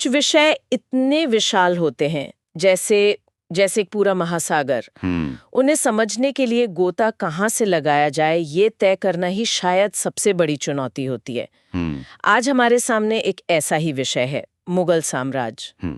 कुछ विषय इतने विशाल होते हैं, जैसे जैसे एक पूरा महासागर। उन्हें समझने के लिए गोता कहाँ से लगाया जाए, ये तय करना ही शायद सबसे बड़ी चुनौती होती है। आज हमारे सामने एक ऐसा ही विषय है, मुगल साम्राज्य।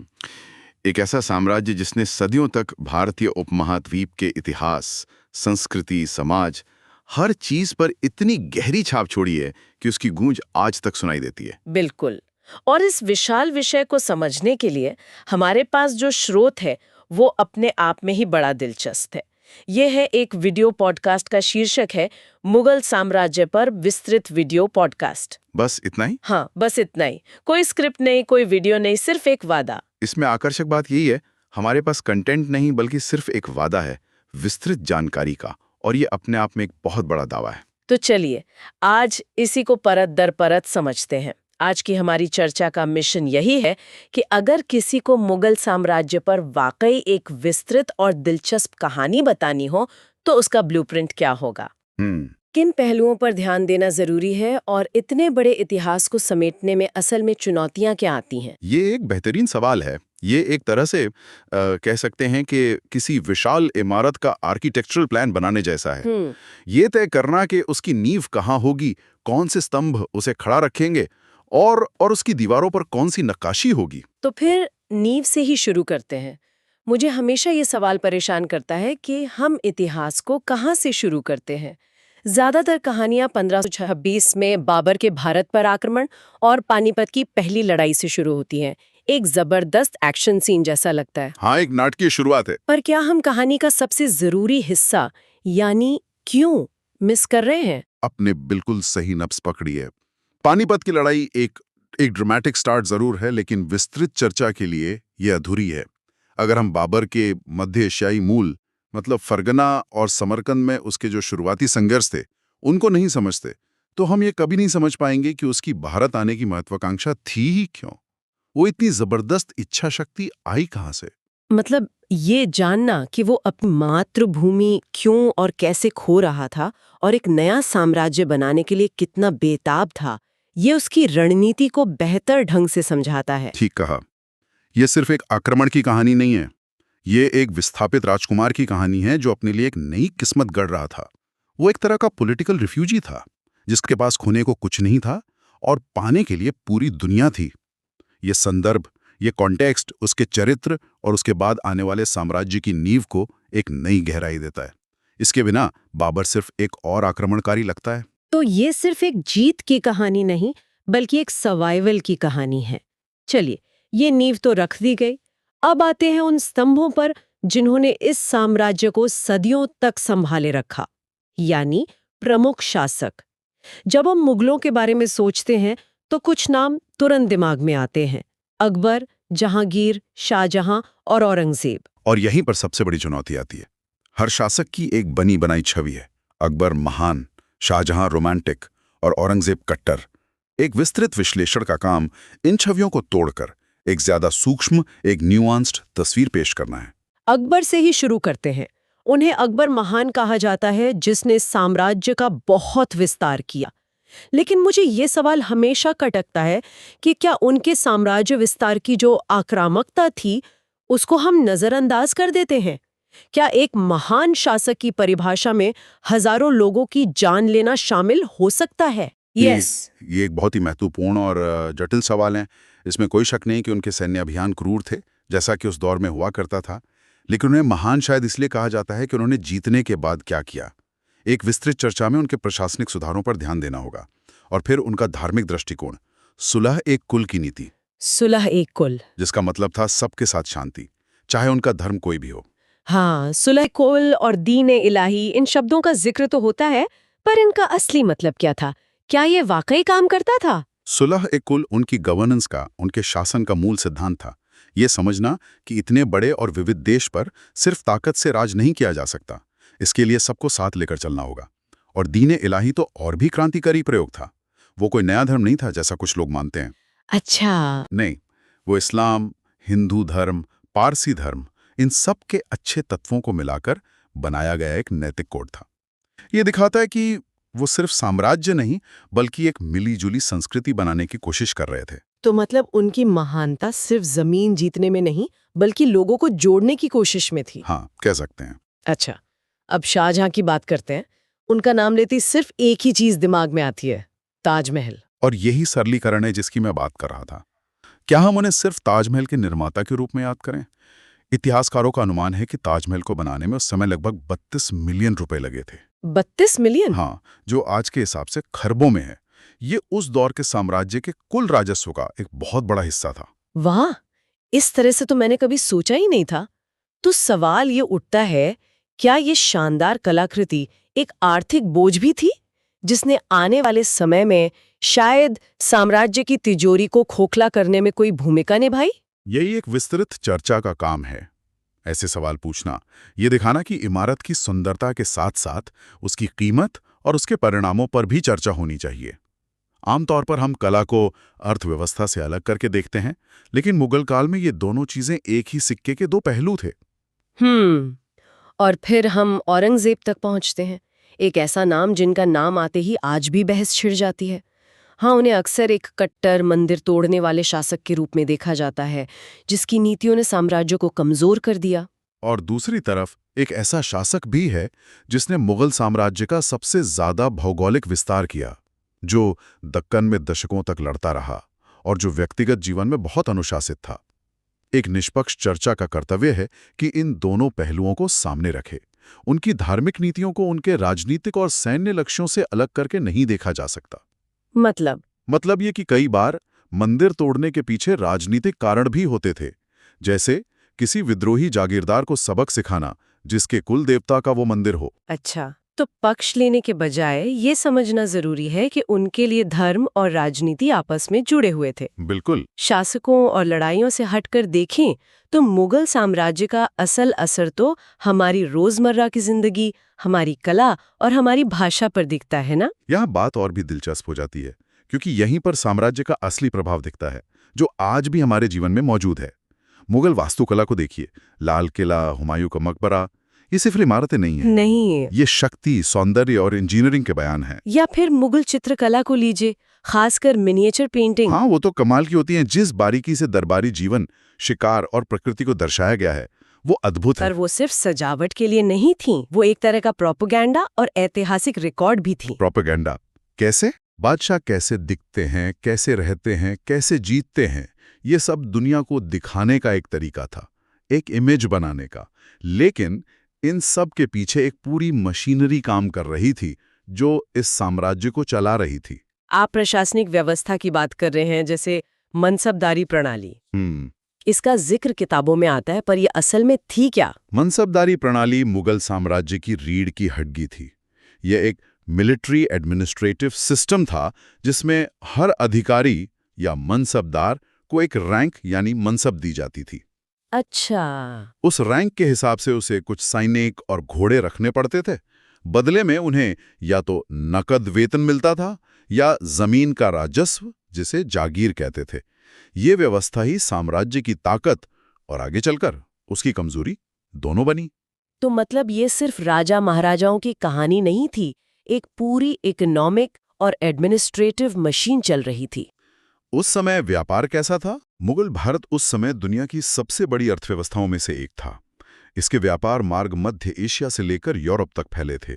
एक ऐसा साम्राज्य जिसने सदियों तक भारतीय उपमहाद्वीप के इतिहास, संस्कृति, समाज, हर चीज पर इतनी गहरी छाप छोड़ी है कि उसकी गूंज आज तक सुनाई देती है। बिल्कुल। और इस विशाल विषय को समझने के लिए हमारे पास जो स्रोत है वो अपने आप में ही बड़ा दिलचस्प है। ये है एक वीडियो पॉडकास्ट का शीर्षक है मुगल साम्राज्य पर विस्तृत वीडियो पॉडकास्ट। बस इतना ही? हाँ, बस इतना ही। कोई स्क्रिप्ट नहीं, कोई वीडियो नहीं, सिर्फ एक वादा। इसमें आकर्षक बात यही है, हमारे पास कंटेंट नहीं बल्कि सिर्फ एक वादा है, विस्तृत जानकारी का, और ये अपने आप में एक बहुत बड़ा दावा है। तो चलिए आज इसी को परत दर परत समझते हैं। आज की हमारी चर्चा का मिशन यही है कि अगर किसी को मुगल साम्राज्य पर वाकई एक विस्तृत और दिलचस्प कहानी बतानी हो तो उसका ब्लूप्रिंट क्या होगा, किन पहलुओं पर ध्यान देना जरूरी है, और इतने बड़े इतिहास को समेटने में असल में चुनौतियां क्या आती हैं। ये एक बेहतरीन सवाल है। ये एक तरह से कह सकते हैं कि किसी विशाल इमारत का आर्किटेक्चरल प्लान बनाने जैसा है। ये तय करना कि उसकी नींव कहाँ होगी, कौन से स्तंभ उसे खड़ा रखेंगे और उसकी दीवारों पर कौन सी नक्काशी होगी। तो फिर नींव से ही शुरू करते हैं। मुझे हमेशा ये सवाल परेशान करता है कि हम इतिहास को कहाँ से शुरू करते हैं। ज्यादातर कहानियां 1526 में बाबर के भारत पर आक्रमण और पानीपत की पहली लड़ाई से शुरू होती हैं। एक जबरदस्त एक्शन सीन जैसा लगता है। हाँ, एक नाटकीय शुरुआत है। पर क्या हम कहानी का सबसे जरूरी हिस्सा यानी क्यों मिस कर रहे हैं? अपने बिल्कुल सही नब्ज पकड़ी है। पानीपत की लड़ाई एक ड्रामेटिक स्टार्ट जरूर है, लेकिन विस्तृत चर्चा के लिए यह अधूरी है। अगर हम बाबर के मध्य एशियाई मूल मतलब फरगना और समरकंद में उसके जो शुरुआती संघर्ष थे उनको नहीं समझते तो हम ये कभी नहीं समझ पाएंगे कि उसकी भारत आने की महत्वाकांक्षा थी ही क्यों। वो इतनी जबरदस्त इच्छा शक्ति आई कहाँ से? मतलब ये जानना कि वो अपनी मातृभूमि क्यों और कैसे खो रहा था और एक नया साम्राज्य बनाने के लिए कितना बेताब था, ये उसकी रणनीति को बेहतर ढंग से समझाता है। ठीक कहा। यह सिर्फ एक आक्रमण की कहानी नहीं है, ये एक विस्थापित राजकुमार की कहानी है जो अपने लिए एक नई किस्मत गढ़ रहा था। वो एक तरह का पॉलिटिकल रिफ्यूजी था जिसके पास खोने को कुछ नहीं था और पाने के लिए पूरी दुनिया थी। ये संदर्भ, ये कॉन्टेक्स्ट उसके चरित्र और उसके बाद आने वाले साम्राज्य की नींव को एक नई गहराई देता है। इसके बिना बाबर सिर्फ एक और आक्रमणकारी लगता है। तो ये सिर्फ एक जीत की कहानी नहीं बल्कि एक सर्वाइवल की कहानी है। चलिए, ये नींव तो रख दी गई। अब आते हैं उन स्तंभों पर जिन्होंने इस साम्राज्य को सदियों तक संभाले रखा, यानी प्रमुख शासक। जब हम मुगलों के बारे में सोचते हैं तो कुछ नाम तुरंत दिमाग में आते हैं: अकबर, जहांगीर, शाहजहां और औरंगजेब। और यहीं पर सबसे बड़ी चुनौती आती है। हर शासक की एक बनी बनाई छवि है। अकबर महान, शाहजहां रोमांटिक और औरंगजेब कट्टर। एक विस्तृत विश्लेषण का काम इन छवियों को तोड़कर एक ज्यादा सूक्ष्म, एक न्यूआंस्ड तस्वीर पेश करना है। अकबर से ही शुरू करते हैं। उन्हें अकबर महान कहा जाता है जिसने साम्राज्य का बहुत विस्तार किया। लेकिन मुझे ये सवाल हमेशा खटकता है कि क्या उनके साम्राज्य विस्तार की जो आक्रामकता थी उसको हम नजरअंदाज कर देते हैं? क्या एक महान शासक की परिभाषा में हजारों लोगों की जान लेना शामिल हो सकता है? ये एक बहुत ही महत्वपूर्ण और जटिल सवाल है। इसमें कोई शक नहीं कि उनके सैन्य अभियान क्रूर थे, जैसा कि उस दौर में हुआ करता था। लेकिन उन्हें महान शायद इसलिए कहा जाता है कि उन्होंने जीतने के बाद क्या किया। एक विस्तृत चर्चा में उनके प्रशासनिक सुधारों पर ध्यान देना होगा। और फिर उनका धार्मिक दृष्टिकोण, सुलह एक कुल की नीति। सुलह एक कुल, जिसका मतलब था सबके साथ शांति, चाहे उनका धर्म कोई भी हो। हाँ, सुलह कुल और दीन इलाही, इन शब्दों का जिक्र तो होता है, पर इनका असली मतलब क्या था? क्या ये वाकई काम करता था? सुलह एक कुल उनकी गवर्नेंस का, उनके शासन का मूल सिद्धांत था। ये समझना कि इतने बड़े और विविध देश पर सिर्फ ताकत से राज नहीं किया जा सकता, इसके लिए सबको साथ लेकर चलना होगा। और दीन इलाही तो और भी क्रांतिकारी प्रयोग था। वो कोई नया धर्म नहीं था जैसा कुछ लोग मानते हैं। अच्छा। नहीं, वो इस्लाम, हिंदू धर्म, पारसी धर्म, इन सब के अच्छे तत्वों को मिलाकर बनाया गया एक नैतिक कोड था। ये दिखाता है कि वो सिर्फ साम्राज्य नहीं बल्कि एक मिली-जुली संस्कृति बनाने की कोशिश कर रहे थे। तो मतलब उनकी महानता सिर्फ जमीन जीतने में नहीं बल्कि लोगों को जोड़ने की कोशिश में थी। हाँ, कह सकते हैं। अच्छा, अब शाहजहां की बात करते हैं। उनका नाम लेते ही सिर्फ एक ही चीज दिमाग में आती है, ताजमहल। और यही सरलीकरण है जिसकी मैं बात कर रहा था। क्या हम उन्हें सिर्फ ताजमहल के निर्माता के रूप में याद करें? इतिहासकारों का अनुमान है कि ताजमहल को बनाने में उस समय लगभग 32 मिलियन रुपए लगे थे। 32 मिलियन? हाँ, जो आज के हिसाब से खरबों में है। ये उस दौर के साम्राज्य के कुल राजस्व का एक बहुत बड़ा हिस्सा था। वाह, इस तरह से तो मैंने कभी सोचा ही नहीं था। तो सवाल ये उठता है, क्या ये शानदार कलाकृति एक आर्थिक बोझ भी थी जिसने आने वाले समय में शायद साम्राज्य की तिजोरी को खोखला करने में कोई भूमिका निभाई? यही एक विस्तृत चर्चा का काम है। ऐसे सवाल पूछना, ये दिखाना कि इमारत की सुंदरता के साथ साथ उसकी कीमत और उसके परिणामों पर भी चर्चा होनी चाहिए। आमतौर पर हम कला को अर्थव्यवस्था से अलग करके देखते हैं, लेकिन मुगल काल में ये दोनों चीजें एक ही सिक्के के दो पहलू थे। और फिर हम औरंगजेब तक पहुंचते हैं, एक ऐसा नाम जिनका नाम आते ही आज भी बहस छिड़ जाती है। हाँ, उन्हें अक्सर एक कट्टर मंदिर तोड़ने वाले शासक के रूप में देखा जाता है, जिसकी नीतियों ने साम्राज्य को कमजोर कर दिया। और दूसरी तरफ एक ऐसा शासक भी है जिसने मुगल साम्राज्य का सबसे ज्यादा भौगोलिक विस्तार किया, जो दक्कन में दशकों तक लड़ता रहा और जो व्यक्तिगत जीवन में बहुत अनुशासित था। एक निष्पक्ष चर्चा का कर्तव्य है कि इन दोनों पहलुओं को सामने रखे। उनकी धार्मिक नीतियों को उनके राजनीतिक और सैन्य लक्ष्यों से अलग करके नहीं देखा जा सकता। मतलब ये कि कई बार मंदिर तोड़ने के पीछे राजनीतिक कारण भी होते थे, जैसे किसी विद्रोही जागीरदार को सबक सिखाना जिसके कुल देवता का वो मंदिर हो। अच्छा, तो पक्ष लेने के बजाय ये समझना जरूरी है कि उनके लिए धर्म और राजनीति आपस में जुड़े हुए थे। बिल्कुल। शासकों और लड़ाइयों से हटकर देखें तो मुगल साम्राज्य का असल असर तो हमारी रोजमर्रा की जिंदगी, हमारी कला और हमारी भाषा पर दिखता है ना। यहाँ बात और भी दिलचस्प हो जाती है, क्योंकि यहीं पर साम्राज्य का असली प्रभाव दिखता है, जो आज भी हमारे जीवन में मौजूद है। मुगल वास्तुकला को देखिए, लाल किला, हुमायूं का मकबरा, ये सिर्फ इमारतें नहीं हैं। ये शक्ति, सौंदर्य और इंजीनियरिंग के बयान हैं। या फिर मुगल चित्रकला को लीजिए, खासकर मिनिएचर पेंटिंग। हाँ, वो तो कमाल की होती हैं। जिस बारीकी से दरबारी जीवन, शिकार और प्रकृति को दर्शाया गया है, वो अद्भुत है। पर वो सिर्फ सजावट के लिए नहीं थी, वो एक तरह का प्रोपेगेंडा और ऐतिहासिक रिकॉर्ड भी थी। प्रोपेगेंडा कैसे? बादशाह कैसे दिखते हैं, कैसे रहते हैं, कैसे जीतते हैं, ये सब दुनिया को दिखाने का एक तरीका था, एक इमेज बनाने का। लेकिन इन सब के पीछे एक पूरी मशीनरी काम कर रही थी, जो इस साम्राज्य को चला रही थी। आप प्रशासनिक व्यवस्था की बात कर रहे हैं, जैसे मनसबदारी प्रणाली। इसका जिक्र किताबों में आता है, पर यह असल में थी क्या? मनसबदारी प्रणाली मुगल साम्राज्य की रीढ़ की हड्डी थी। यह एक मिलिट्री एडमिनिस्ट्रेटिव सिस्टम था जिसमें हर अधिकारी या मनसबदार को एक रैंक यानी मनसब दी जाती थी। अच्छा। उस रैंक के हिसाब से उसे कुछ सैनिक और घोड़े रखने पड़ते थे। बदले में उन्हें या तो नकद वेतन मिलता था या जमीन का राजस्व, जिसे जागीर कहते थे। ये व्यवस्था ही साम्राज्य की ताकत और आगे चलकर उसकी कमजोरी दोनों बनी। तो मतलब ये सिर्फ राजा महाराजाओं की कहानी नहीं थी, एक पूरी इकोनॉमिक और एडमिनिस्ट्रेटिव मशीन चल रही थी। उस समय व्यापार कैसा था? मुगल भारत उस समय दुनिया की सबसे बड़ी अर्थव्यवस्थाओं में से एक था। इसके व्यापार मार्ग मध्य एशिया से लेकर यूरोप तक फैले थे।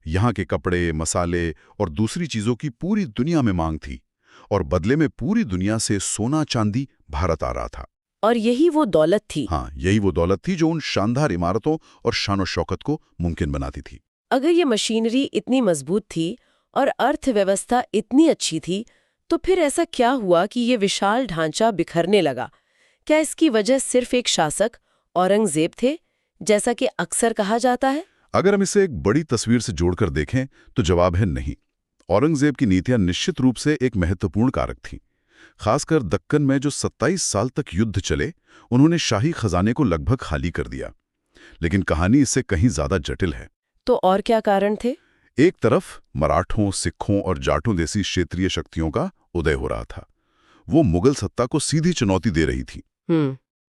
यहाँ के कपड़े, मसाले और दूसरी चीजों की पूरी दुनिया में मांग थी, और बदले में पूरी दुनिया से सोना चांदी भारत आ रहा था। और यही वो दौलत थी। हाँ, यही वो दौलत थी जो उन शानदार इमारतों और शान और शौकत को मुमकिन बनाती थी। अगर ये मशीनरी इतनी मजबूत थी और अर्थव्यवस्था इतनी अच्छी थी, तो फिर ऐसा क्या हुआ कि ये विशाल ढांचा बिखरने लगा? क्या इसकी वजह सिर्फ एक शासक औरंगजेब थे, जैसा कि अक्सर कहा जाता है? अगर हम इसे एक बड़ी तस्वीर से जोड़कर देखें तो जवाब है नहीं। औरंगजेब की नीतियां निश्चित रूप से एक महत्वपूर्ण कारक थीं। खासकर दक्कन में जो 27 साल तक युद्ध चले, उन्होंने शाही खजाने को लगभग खाली कर दिया। लेकिन कहानी इससे कहीं ज्यादा जटिल है। तो और क्या कारण थे? एक तरफ मराठों, सिखों और जाटों जैसी क्षेत्रीय शक्तियों का उदय हो रहा था। वो मुगल सत्ता को सीधी चुनौती दे रही थी।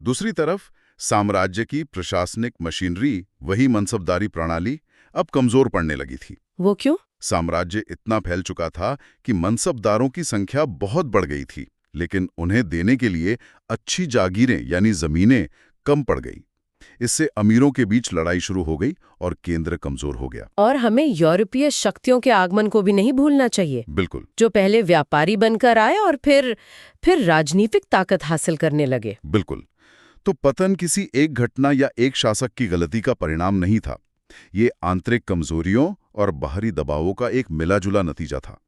दूसरी तरफ साम्राज्य की प्रशासनिक मशीनरी, वही मनसबदारी प्रणाली, अब कमजोर पड़ने लगी थी। वो क्यों? साम्राज्य इतना फैल चुका था कि मनसबदारों की संख्या बहुत बढ़ गई थी। लेकिन उन्हें देने के लिए अच्छी जागीरें यानी जमीनें कम पड़ गई। इससे अमीरों के बीच लड़ाई शुरू हो गई और केंद्र कमजोर हो गया। और हमें यूरोपीय शक्तियों के आगमन को भी नहीं भूलना चाहिए, बिल्कुल। जो पहले व्यापारी बनकर आए और फिर राजनीतिक ताकत हासिल करने लगे। बिल्कुल। तो पतन किसी एक घटना या एक शासक की गलती का परिणाम नहीं था। ये आंतरिक कमजोरियों और बाहरी दबावों का एक मिला-जुला नतीजा था।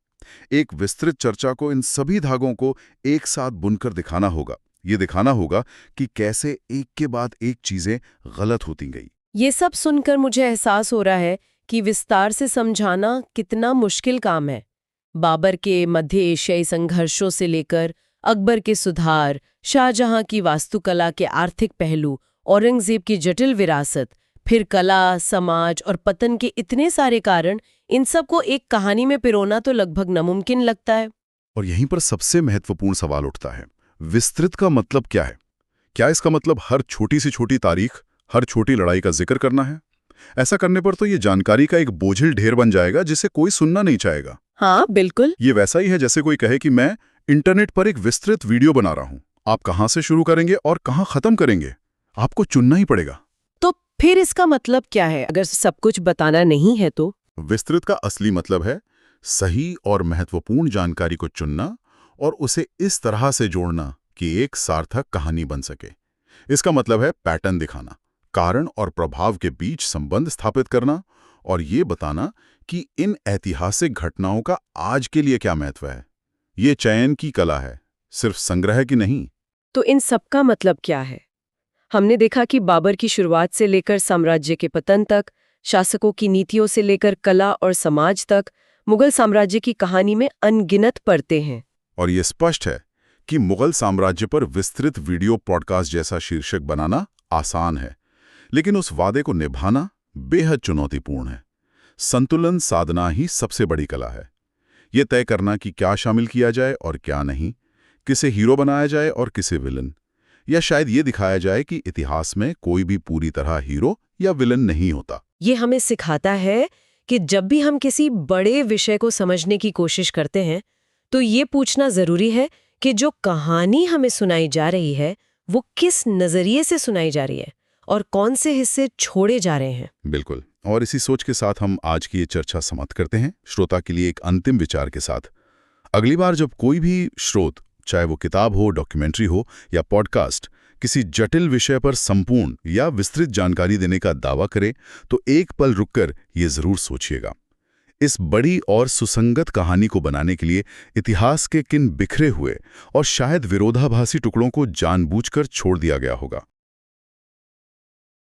एक विस्तृत चर्चा को इन सभी धागों को एक साथ बुनकर दिखाना होगा। ये दिखाना होगा कि कैसे एक के बाद एक चीजें गलत होती गई। ये सब सुनकर मुझे एहसास हो रहा है कि विस्तार से समझाना कितना मुश्किल काम है। बाबर के मध्य एशियाई संघर्षों से लेकर अकबर के सुधार, शाहजहां की वास्तुकला के आर्थिक पहलू, औरंगजेब की जटिल विरासत, फिर कला, समाज और पतन के इतने सारे कारण, इन सब को एक कहानी में पिरोना तो लगभग नामुमकिन लगता है। और यहीं पर सबसे महत्वपूर्ण सवाल उठता है, विस्तृत का मतलब क्या है? क्या इसका मतलब हर छोटी सी छोटी तारीख, हर छोटी लड़ाई का जिक्र करना है? ऐसा करने पर तो ये जानकारी का एक बोझिल ढेर बन जाएगा जिसे कोई सुनना नहीं चाहेगा। हाँ, बिल्कुल। ये वैसा ही है जैसे कोई कहे कि मैं इंटरनेट पर एक विस्तृत वीडियो बना रहा हूं। आप कहां से शुरू करेंगे और कहां खत्म करेंगे, आपको चुनना ही पड़ेगा। तो फिर इसका मतलब क्या है अगर सब कुछ बताना नहीं है तो? विस्तृत का असली मतलब है सही और महत्वपूर्ण जानकारी को चुनना और उसे इस तरह से जोड़ना कि एक सार्थक कहानी बन सके। इसका मतलब है पैटर्न दिखाना, कारण और प्रभाव के बीच संबंध स्थापित करना और ये बताना कि इन ऐतिहासिक घटनाओं का आज के लिए क्या महत्व है। ये चयन की कला है, सिर्फ संग्रह की नहीं। तो इन सब का मतलब क्या है? हमने देखा कि बाबर की शुरुआत से लेकर साम्राज्य के पतन तक, शासकों की नीतियों से लेकर कला और समाज तक, मुगल साम्राज्य की कहानी में अनगिनत परतें हैं। और ये स्पष्ट है कि मुगल साम्राज्य पर विस्तृत वीडियो पॉडकास्ट जैसा शीर्षक बनाना आसान है, लेकिन उस वादे को निभाना बेहद चुनौतीपूर्ण है। संतुलन साधना ही सबसे बड़ी कला है। ये तय करना कि क्या शामिल किया जाए और क्या नहीं, किसे हीरो बनाया जाए और किसे विलन, या शायद ये दिखाया जाए कि इतिहास में कोई भी पूरी तरह हीरो या विलन नहीं होता। ये हमें सिखाता है कि जब भी हम किसी बड़े विषय को समझने की कोशिश करते हैं, तो ये पूछना जरूरी है कि जो कहानी हमें सुनाई जा रही है वो किस नजरिए से सुनाई जा रही है और कौन से हिस्से छोड़े जा रहे हैं। बिल्कुल। और इसी सोच के साथ हम आज की ये चर्चा समाप्त करते हैं, श्रोता के लिए एक अंतिम विचार के साथ। अगली बार जब कोई भी श्रोत, चाहे वो किताब हो, डॉक्यूमेंट्री हो या पॉडकास्ट, किसी जटिल विषय पर संपूर्ण या विस्तृत जानकारी देने का दावा करे, तो एक पल रुककर ये जरूर सोचिएगा, इस बड़ी और सुसंगत कहानी को बनाने के लिए इतिहास के किन बिखरे हुए और शायद विरोधाभासी टुकड़ों को जानबूझकर छोड़ दिया गया होगा।